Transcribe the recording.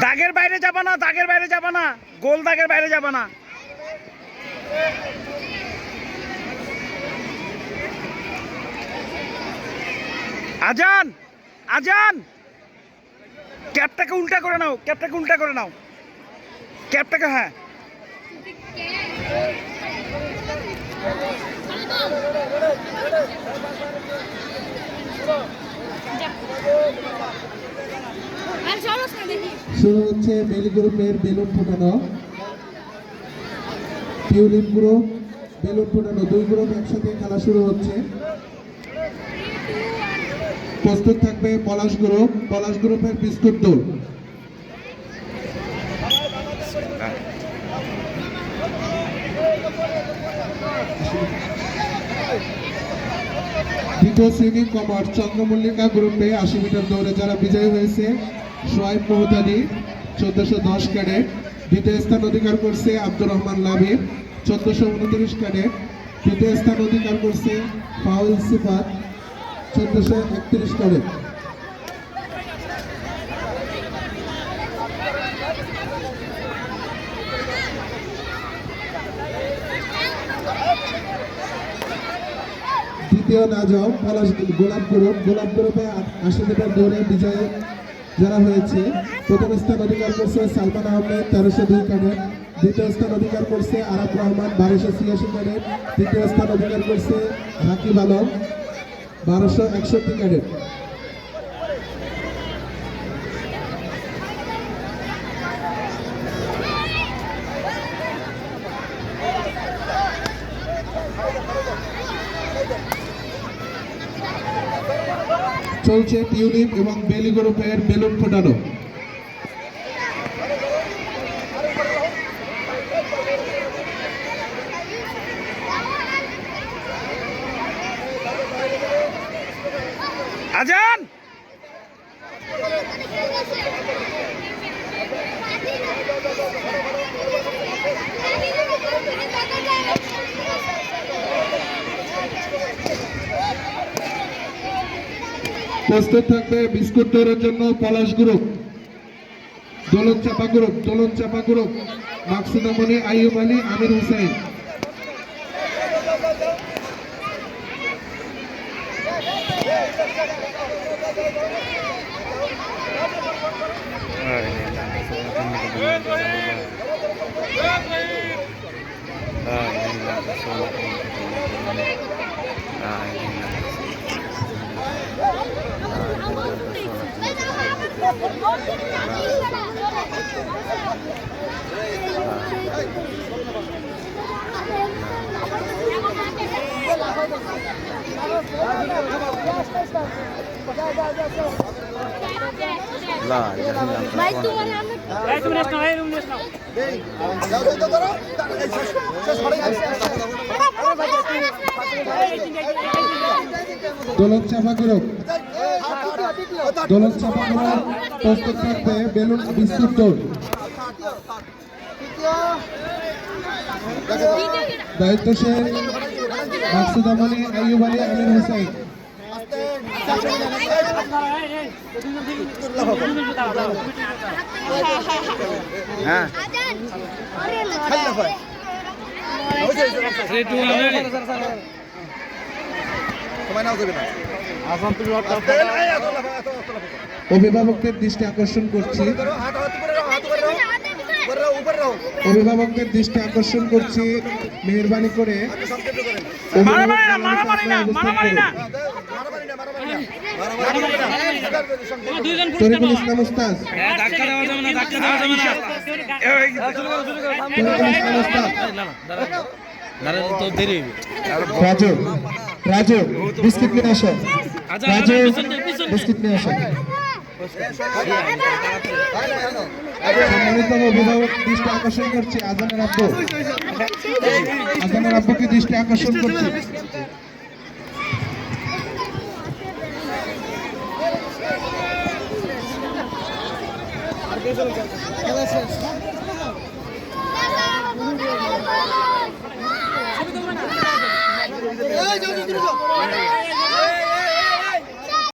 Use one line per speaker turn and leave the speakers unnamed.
দাগের বাইরে যাবা না, দাগের বাইরে যাবা না, গোল দাগের বাইরে যাবা না। আজান আজান, ক্যাপটাকে উল্টা করে নাও, ক্যাপটাকে উল্টা করে নাও, ক্যাপটাকে। হ্যাঁ
শুরু হচ্ছে বেলি গ্রুপের বেলুন ফোটানো। টিউলিপ গ্রুপ বেলুন ফোটানো, দুই গ্রুপ একসাথে খেলা শুরু হচ্ছে। প্রস্তুত থাকবে পলাশ গ্রুপ, পলাশ গ্রুপের বিস্কুট দৌড়। দ্বিতীয় শ্রেণী কমার্স চন্দ্রমল্লিকা গ্রুপে ৮০ মিটার দৌড়ে যারা বিজয়ী হয়েছে সোয়াইব মোহতাদি ১৪১০ ক্যাডেট। দ্বিতীয় স্থান অধিকার করছে আব্দুর রহমান লাবিব ১৪২৯ ক্যাডেট। তৃতীয় স্থান অধিকার করছে ফাউল সিফাত ১৪৩১ ক্যাডেট। দ্বিতীয় নাজম পলাশ গোলাপ গ্রুপ, গোলাপ গ্রুপে ৮০ মিটার দৌড়ে বিজয়ী যারা হয়েছে, প্রথম স্থান অধিকার করছে সালমান আহমেদ ১৩০২ ক্যাডেট। দ্বিতীয় স্থান অধিকার করছে আরাফ রহমান ১২৮৬ ক্যাডেট। তৃতীয় স্থান অধিকার করছে রাকিব আলম ১২৬১ ক্যাডেট। চলছে টিউলিপ এবং বেলি গ্রুপের বেলুন ফোটানো।
আজান
প্রস্তুত থাকবে বিস্কুট দৌড়ের জন্য পলাশ গ্রুপ, দোলন চাপা গ্রুপ, দোলন চাপা গ্রুপ মাকসুদা মনি, আইয়ুব আলী, আমির হুসাইন। দোলন চাপা গ্রুপ, দোলন চাপা গ্রুপ প্রস্তুত থাকবে বেলুন বিস্কুট দৌড়। দায়িত্বশীল মাকসুদা মনি, আইয়ুব আলী, আমির হুসাইন। অভিভাবকদের দৃষ্টি আকর্ষণ করছি, অভিভাবকদের দৃষ্টি আকর্ষণ করছি, মেহেরবানি করে তরিকুল ইসলাম উস্তাদ, রাজু, রাজু বিস্কিট নিয়ে আসো, রাজু বিস্কিট নিয়ে আসো। সম্মানিত অভিভাবক দৃষ্টি আকর্ষণ করছি, আজানের আব্বু, আজানের আব্বুকে দৃষ্টি আকর্ষণ করছি।
এই যাও